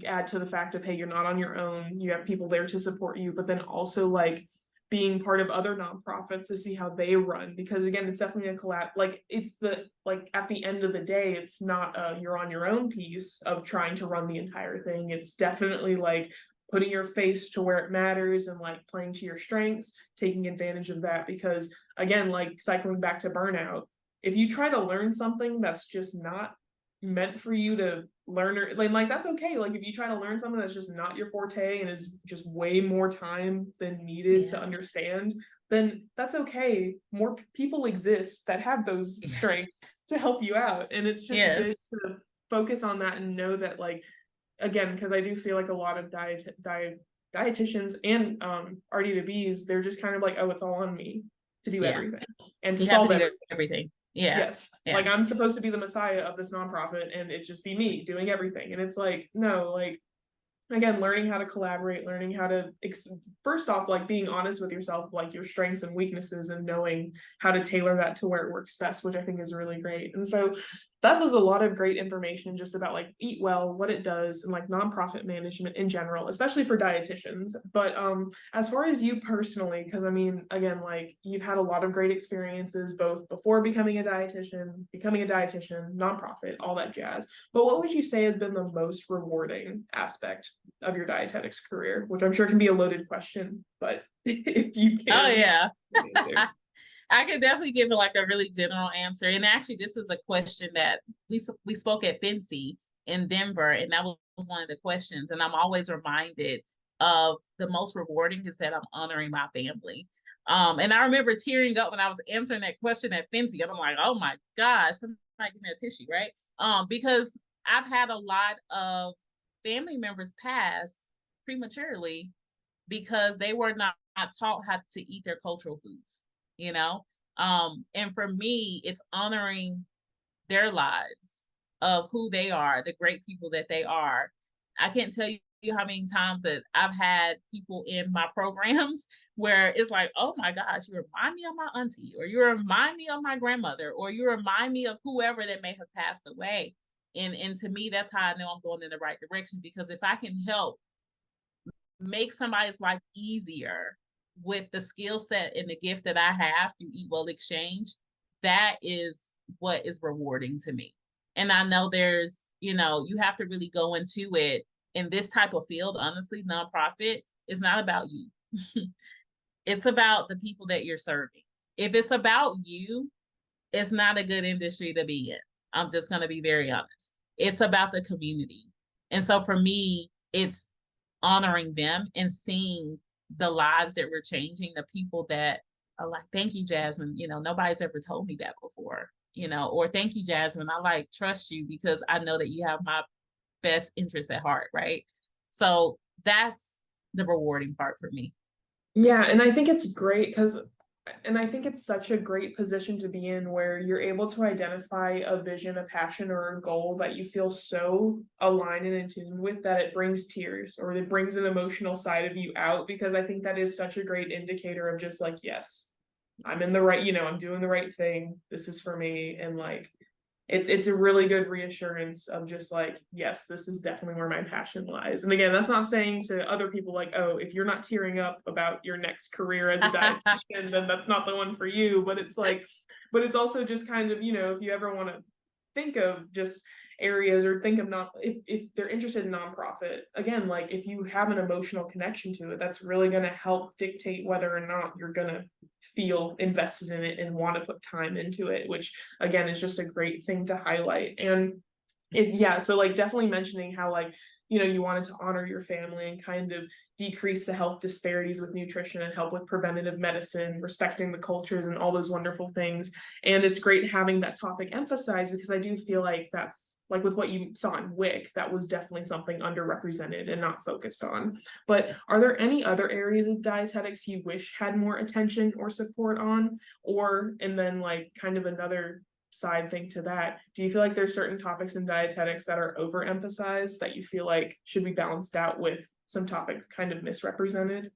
add to the fact of, hey, you're not on your own, you have people there to support you, but then also like being part of other nonprofits to see how they run, because again, it's definitely a collab, like it's the, like at the end of the day, it's not a you're on your own piece of trying to run the entire thing. It's definitely like putting your face to where it matters and like playing to your strengths, taking advantage of that. Because again, like cycling back to burnout, if you try to learn something that's just not meant for you to learn, or like that's okay. Like if you try to learn something that's just not your forte and is just way more time than needed to understand, then that's okay. More people exist that have those strengths to help you out, and it's just good to focus on that and know that, like, again, because I do feel like a lot of dietitians and RD2Bs, they're just kind of like, oh, it's all on me to do everything and to solve everything. Yes. Like I'm supposed to be the messiah of this nonprofit, and it just be me doing everything. And it's like, no, like, again, learning how to collaborate, learning how to first off, like being honest with yourself, like your strengths and weaknesses, and knowing how to tailor that to where it works best, which I think is really great. And so that was a lot of great information just about like EatWell, what it does, and like nonprofit management in general, especially for dietitians. But as far as you personally, because I mean, again, like you've had a lot of great experiences both before becoming a dietitian, nonprofit, all that jazz. But what would you say has been the most rewarding aspect of your dietetics career? Which I'm sure can be a loaded question, but if you can. I could definitely give it like a really general answer. And actually, this is a question that we spoke at FNC in Denver, and that was one of the questions. And I'm always reminded of the most rewarding is that I'm honoring my family. And I remember tearing up when I was answering that question at FNC, and I'm like, oh my gosh, somebody give me a tissue, right? Because I've had a lot of family members pass prematurely because they were not taught how to eat their cultural foods, you know? And for me, it's honoring their lives of who they are, the great people that they are. I can't tell you how many times that I've had people in my programs where it's like, oh my gosh, you remind me of my auntie, or you remind me of my grandmother, or you remind me of whoever that may have passed away. And to me, that's how I know I'm going in the right direction, because if I can help make somebody's life easier with the skill set and the gift that I have through EatWell Exchange, that is what is rewarding to me. And I know there's, you know, you have to really go into it in this type of field. Honestly, nonprofit is not about you. It's about the people that you're serving. If it's about you, it's not a good industry to be in. I'm just going to be very honest. It's about the community. And so for me, it's honoring them and seeing the lives that we're changing, the people that are like, thank you, Jasmine. You know, nobody's ever told me that before, you know, or thank you, Jasmine. I like trust you because I know that you have my best interest at heart. Right. So that's the rewarding part for me. Yeah, and I think it's great because, and I think it's such a great position to be in where you're able to identify a vision, a passion, or a goal that you feel so aligned and in tune with that it brings tears or it brings an emotional side of you out, because I think that is such a great indicator of just like, yes, I'm in the right, I'm doing the right thing. This is for me. And like, it's a really good reassurance of just like, yes, this is definitely where my passion lies. And again, that's not saying to other people like, oh, if you're not tearing up about your next career as a dietitian, then that's not the one for you. But it's like, but it's also just kind of, if you ever want to think of just areas or think of not if they're interested in nonprofit, again, like if you have an emotional connection to it, that's really going to help dictate whether or not you're going to feel invested in it and want to put time into it, which again is just a great thing to highlight. And so like definitely mentioning how like you wanted to honor your family and kind of decrease the health disparities with nutrition and help with preventative medicine, respecting the cultures and all those wonderful things. And it's great having that topic emphasized, because I do feel like that's like with what you saw in WIC, that was definitely something underrepresented and not focused on. But are there any other areas of dietetics you wish had more attention or support on? And then like kind of another side thing to that, do you feel like there's certain topics in dietetics that are overemphasized that you feel like should be balanced out with some topics kind of misrepresented?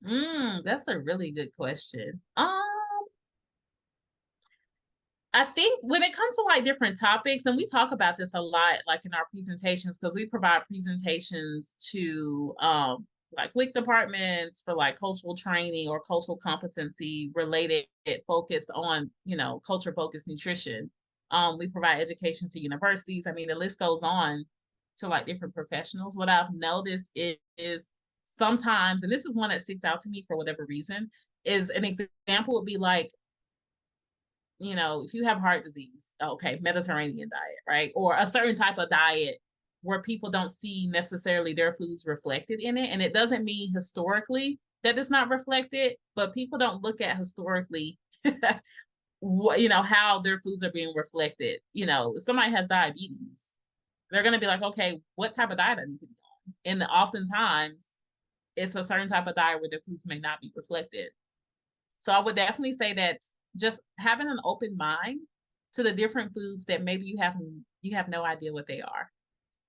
That's a really good question. I think when it comes to like different topics, and we talk about this a lot, like in our presentations, because we provide presentations to like WIC departments for like cultural training or cultural competency related focus on, culture focused nutrition. We provide education to universities. I mean, the list goes on to like different professionals. What I've noticed is sometimes, and this is one that sticks out to me for whatever reason, is an example would be like, if you have heart disease, okay, Mediterranean diet, right? Or a certain type of diet where people don't see necessarily their foods reflected in it. And it doesn't mean historically that it's not reflected, but people don't look at historically, how their foods are being reflected. If somebody has diabetes, they're going to be like, okay, what type of diet I need to be on? And oftentimes it's a certain type of diet where their foods may not be reflected. So I would definitely say that just having an open mind to the different foods that maybe you have no idea what they are.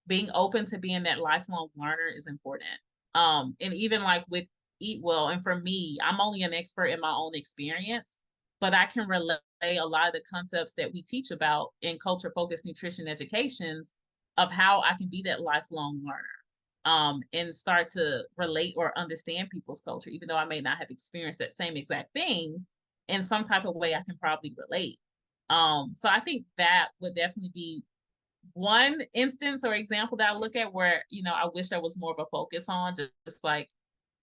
Being open to being that lifelong learner is important. And even like with EatWell, and for me, I'm only an expert in my own experience, but I can relay a lot of the concepts that we teach about in culture-focused nutrition educations of how I can be that lifelong learner. And start to relate or understand people's culture, even though I may not have experienced that same exact thing. In some type of way, I can probably relate. So I think that would definitely be one instance or example that I look at where, I wish there was more of a focus on just like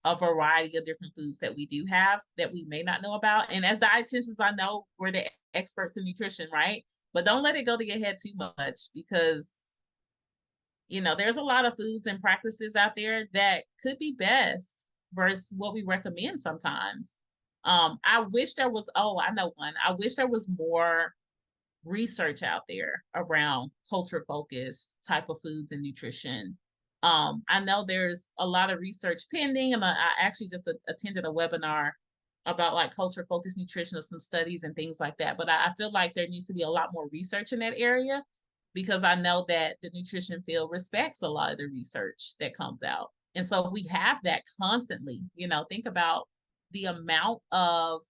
a variety of different foods that we do have that we may not know about. And as dietitians, I know we're the experts in nutrition, right? But don't let it go to your head too much, because there's a lot of foods and practices out there that could be best versus what we recommend sometimes. I wish there was, I know one. I wish there was more research out there around culture focused type of foods and nutrition. I know there's a lot of research pending, and I actually just attended a webinar about like culture focused nutrition of some studies and things like that. But I feel like there needs to be a lot more research in that area, because I know that the nutrition field respects a lot of the research that comes out. And so we have that constantly. Think about the amount of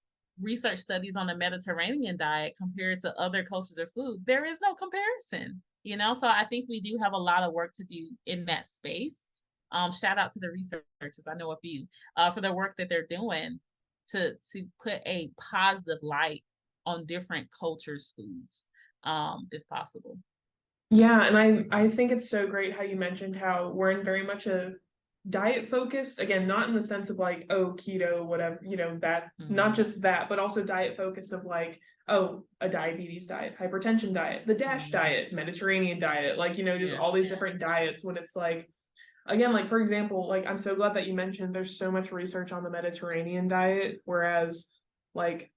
research studies on the Mediterranean diet compared to other cultures of food. There is no comparison, so I think we do have a lot of work to do in that space. Shout out to the researchers, I know a few, for the work that they're doing to put a positive light on different cultures' foods, if possible. Yeah, and I think it's so great how you mentioned how we're in very much a diet focused, again, not in the sense of like, oh, keto, whatever, that, not just that, but also diet focused of like, oh, a diabetes diet, hypertension diet, the DASH diet, Mediterranean diet, like, just all these different diets, when it's like, again, like, for example, like, I'm so glad that you mentioned there's so much research on the Mediterranean diet, whereas like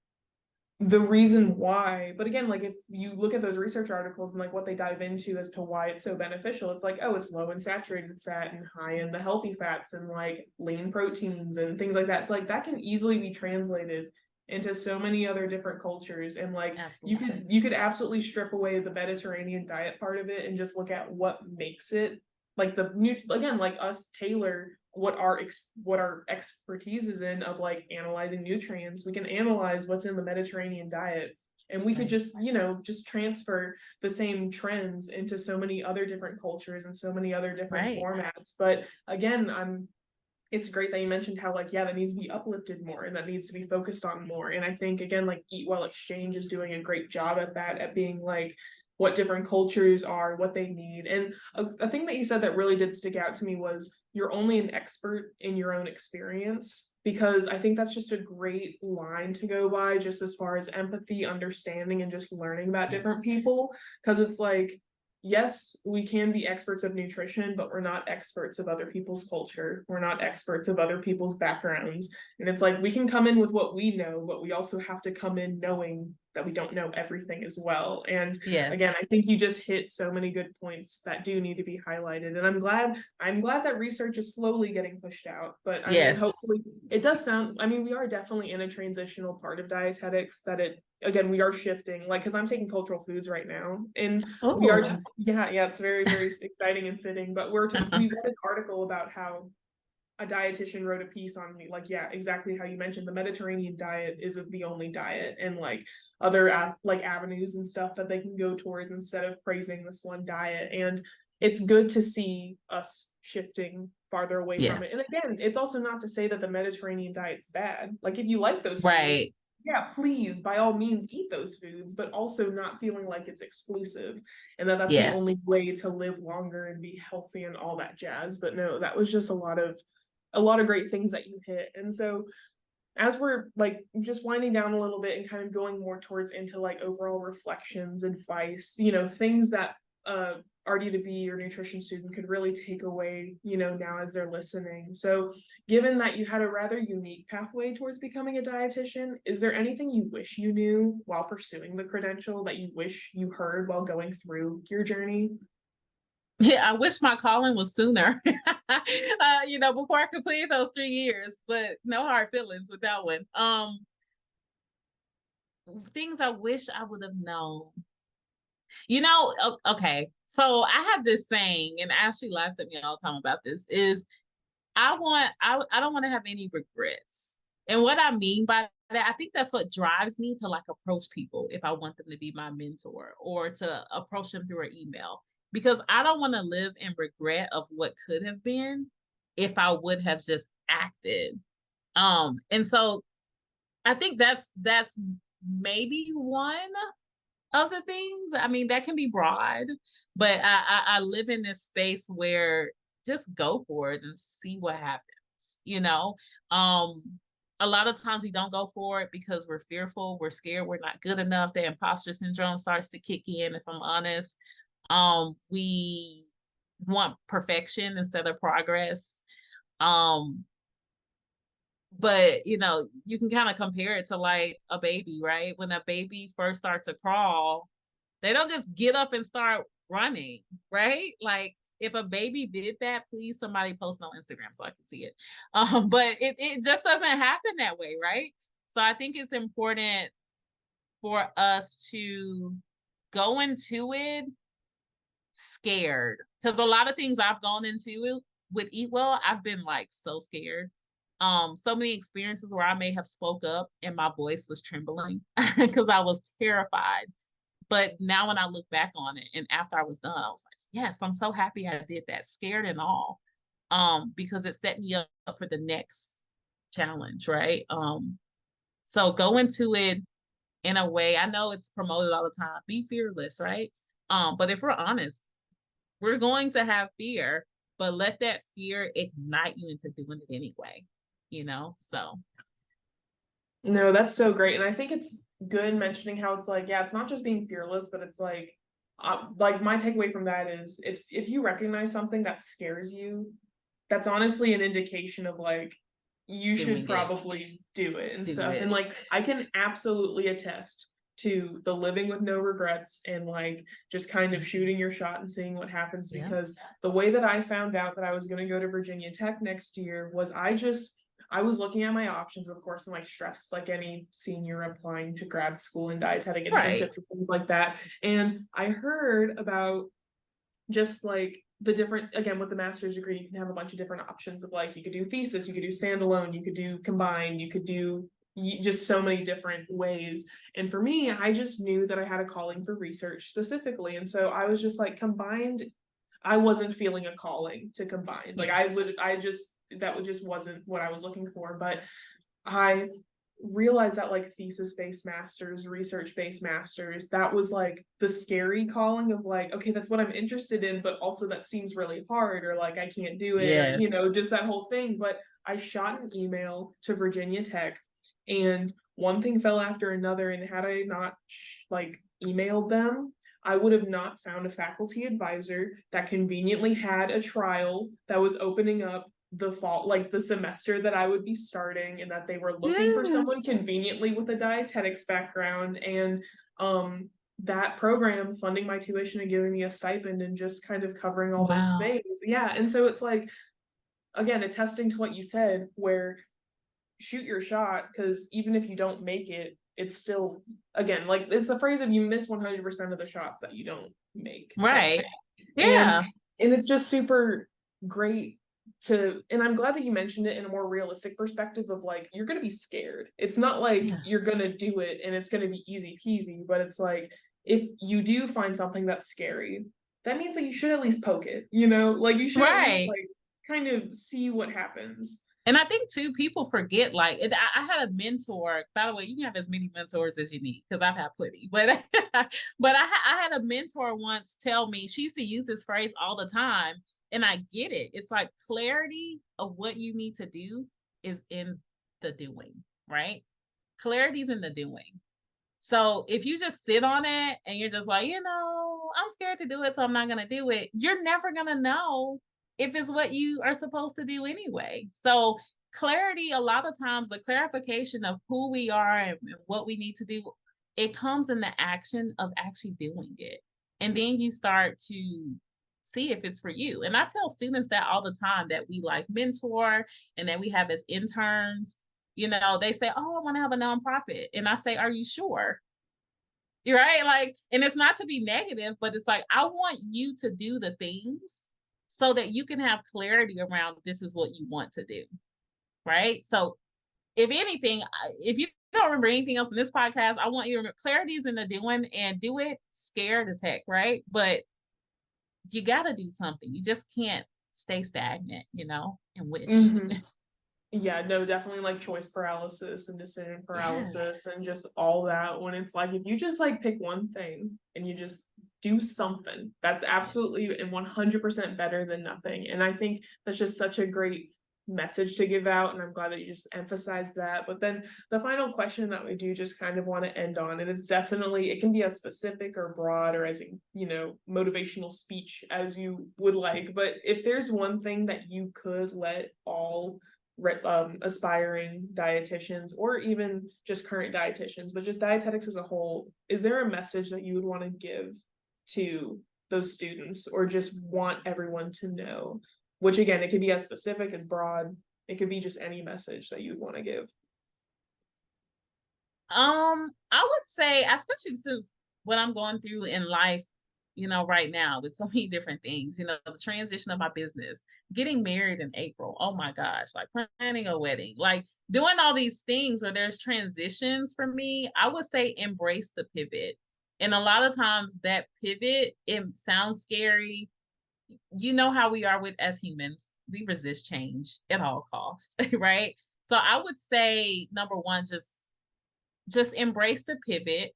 the reason why, but again, like if you look at those research articles and like what they dive into as to why it's so beneficial, it's like, oh, it's low in saturated fat and high in the healthy fats and like lean proteins and things like that. It's like that can easily be translated into so many other different cultures, and like you could absolutely strip away the Mediterranean diet part of it and just look at what makes it, like the new, again, like us tailor what our expertise is in, of like analyzing nutrients. We can analyze what's in the Mediterranean diet, and we could just just transfer the same trends into so many other different cultures and so many other different formats. But again, it's great that you mentioned how like, yeah, that needs to be uplifted more and that needs to be focused on more. And I think, again, like EatWell Exchange is doing a great job at that, at being like what different cultures are, what they need. And a thing that you said that really did stick out to me was you're only an expert in your own experience, because I think that's just a great line to go by, just as far as empathy, understanding, and just learning about different people. Because it's like, yes, we can be experts of nutrition, but we're not experts of other people's culture. We're not experts of other people's backgrounds. And it's like, we can come in with what we know, but we also have to come in knowing that we don't know everything as well. And again, I think you just hit so many good points that do need to be highlighted. And I'm glad that research is slowly getting pushed out. But I mean, hopefully it does sound, I mean, we are definitely in a transitional part of dietetics that again, we are shifting, like, because I'm taking cultural foods right now, and we are it's very, very exciting and fitting. But we read an article about how a dietitian wrote a piece on me, like, yeah, exactly how you mentioned, the Mediterranean diet isn't the only diet, and like other like avenues and stuff that they can go towards instead of praising this one diet. And it's good to see us shifting farther away from it. And again, it's also not to say that the Mediterranean diet's bad. Like, if you like those foods, yeah, please, by all means, eat those foods, but also not feeling like it's exclusive and that's the only way to live longer and be healthy and all that jazz. But no, that was just a lot of great things that you hit. And so as we're like just winding down a little bit and kind of going more towards into like overall reflections, advice, things that RD2BE or nutrition student could really take away, now as they're listening. So given that you had a rather unique pathway towards becoming a dietitian, is there anything you wish you knew while pursuing the credential that you wish you heard while going through your journey? Yeah, I wish my calling was sooner, before I completed those 3 years, but no hard feelings with that one. Things I wish I would have known. Okay. So I have this saying, and Ashley laughs at me all the time about this, is I don't want to have any regrets. And what I mean by that, I think that's what drives me to like approach people if I want them to be my mentor, or to approach them through an email, because I don't want to live in regret of what could have been if I would have just acted. And so I think that's maybe one of the things. I mean, that can be broad, but I live in this space where just go for it and see what happens. A lot of times we don't go for it because we're fearful, we're scared, we're not good enough. The imposter syndrome starts to kick in, if I'm honest. We want perfection instead of progress. But you can kind of compare it to like a baby, right? When a baby first starts to crawl, they don't just get up and start running, right? Like, if a baby did that, please somebody post on Instagram so I can see it. But it just doesn't happen that way, right? So I think it's important for us to go into it scared, because a lot of things I've gone into with EatWell, I've been like so scared. So many experiences where I may have spoke up and my voice was trembling because I was terrified. But now when I look back on it and after I was done, I was like, yes, I'm so happy I did that, scared and all, because it set me up for the next challenge, right? So go into it in a way, I know it's promoted all the time, be fearless, right? But if we're honest, we're going to have fear. but let that fear ignite you into doing it anyway, so. No, that's so great. And I think it's good mentioning how it's like, yeah, it's not just being fearless, but it's like my takeaway from that is if you recognize something that scares you, that's honestly an indication of like you should probably do it and stuff. And like I can absolutely attest to the living with no regrets and like just kind of shooting your shot and seeing what happens, because the way that I found out that I was going to go to Virginia Tech next year was I was looking at my options, of course, and like stressed like any senior applying to grad school and dietetic internships and things like that. And I heard about just like the different, again, with the master's degree, you can have a bunch of different options of like, you could do thesis, you could do standalone, you could do combined, you could do just so many different ways. And for me, I just knew that I had a calling for research specifically. And so I was just like combined. I wasn't feeling a calling to combine. Like that just wasn't what I was looking for. But I realized that like thesis-based masters, research-based masters, that was like the scary calling of like, okay, that's what I'm interested in, but also that seems really hard, or like I can't do it, or, just that whole thing. But I shot an email to Virginia Tech, and one thing fell after another, and had I not like emailed them, I would have not found a faculty advisor that conveniently had a trial that was opening up the fall, like the semester that I would be starting, and that they were looking for someone conveniently with a dietetics background, and that program funding my tuition and giving me a stipend and just kind of covering all those things. Yeah. And so it's like, again, attesting to what you said, where shoot your shot, because even if you don't make it, it's still, again, like it's the phrase of you miss 100% of the shots that you don't make. Right. Yeah. And it's just super great and I'm glad that you mentioned it in a more realistic perspective of like, you're going to be scared. It's not like you're going to do it and it's going to be easy peasy, but it's like, if you do find something that's scary, that means that you should at least poke it, like you should at least like kind of see what happens. And I think too, people forget, like, I had a mentor, by the way, you can have as many mentors as you need, because I've had plenty, but I had a mentor once tell me, she used to use this phrase all the time, and I get it. It's like clarity of what you need to do is in the doing, right? Clarity is in the doing. So if you just sit on it and you're just like, I'm scared to do it, so I'm not going to do it, you're never going to know if it's what you are supposed to do anyway. So clarity, a lot of times, the clarification of who we are and what we need to do, it comes in the action of actually doing it. And then you start to see if it's for you. And I tell students that all the time, that we like mentor and that we have as interns. They say, oh, I want to have a nonprofit. And I say, are you sure? You're right. Like, and it's not to be negative, but it's like, I want you to do the things so that you can have clarity around this is what you want to do. Right. So if anything, if you don't remember anything else in this podcast, I want you to remember clarity is in the doing, and do it scared as heck. Right. But you got to do something. You just can't stay stagnant, and wish. Yeah, no, definitely like choice paralysis and decision paralysis and just all that, when it's like, if you just like pick one thing and you just do something, that's absolutely and 100% better than nothing. And I think that's just such a great message to give out, and I'm glad that you just emphasized that. But then the final question that we do just kind of want to end on, and it's definitely, it can be as specific or broad or as motivational speech as you would like, but if there's one thing that you could let all aspiring dietitians, or even just current dietitians, but just dietetics as a whole, is there a message that you would want to give to those students, or just want everyone to know? Which again, it could be as specific as broad. It could be just any message that you'd want to give. I would say, especially since what I'm going through in life, right now with so many different things, the transition of my business, getting married in April. Oh my gosh, like planning a wedding, like doing all these things where there's transitions for me. I would say embrace the pivot. And a lot of times that pivot, it sounds scary. You know how we are as humans, we resist change at all costs, right? So I would say, number one, just embrace the pivot,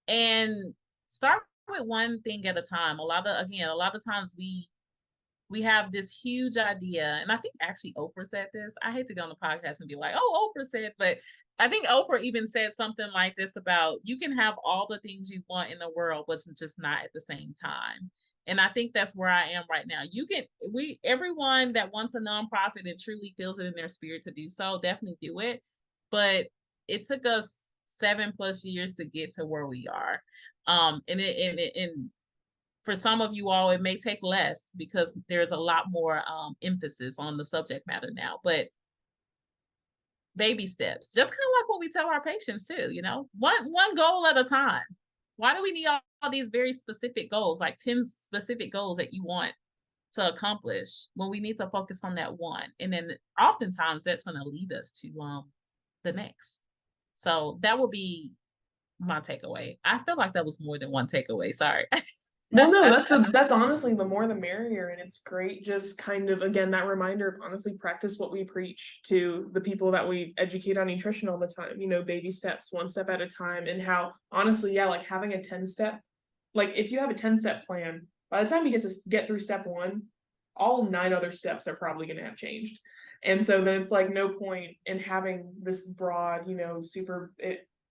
and start with one thing at a time. A lot of times we we have this huge idea, and I think actually Oprah said this. I hate to go on the podcast and be like, oh, Oprah said, but I think Oprah even said something like this about you can have all the things you want in the world, but it's just not at the same time. And I think that's where I am right now. Everyone that wants a nonprofit and truly feels it in their spirit to do so, definitely do it. But it took us 7+ years to get to where we are. And for some of you all, it may take less because there's a lot more emphasis on the subject matter now, but baby steps, just kind of like what we tell our patients too, one goal at a time. Why do we need all these very specific goals, like 10 specific goals that you want to accomplish when we need to focus on that one? And then oftentimes that's going to lead us to the next. So that would be my takeaway. I feel like that was more than one takeaway. Sorry. Well, no, that's honestly the more the merrier, and it's great just kind of, again, that reminder of honestly practice what we preach to the people that we educate on nutrition all the time, baby steps, one step at a time, and how honestly, yeah, like having a 10-step, like if you have a 10-step plan, by the time you get through step 1, all 9 other steps are probably going to have changed. And so then it's like no point in having this broad, super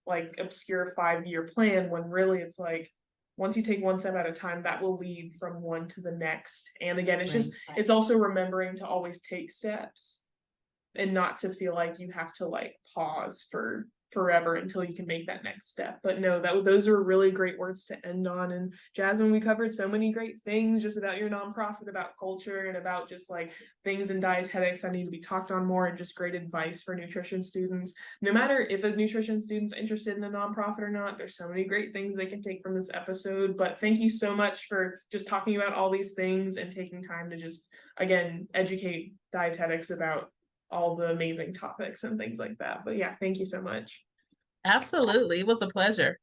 like obscure 5-year plan when really it's like, once you take one step at a time, that will lead from one to the next. And again, it's also remembering to always take steps and not to feel like you have to like pause for forever until you can make that next step. But no, those are really great words to end on. And Jasmine, we covered so many great things just about your nonprofit, about culture, and about just like things in dietetics that need to be talked on more, and just great advice for nutrition students. No matter if a nutrition student's interested in a nonprofit or not, there's so many great things they can take from this episode. But thank you so much for just talking about all these things and taking time to just, again, educate dietetics about all the amazing topics and things like that. But yeah, thank you so much. Absolutely. It was a pleasure.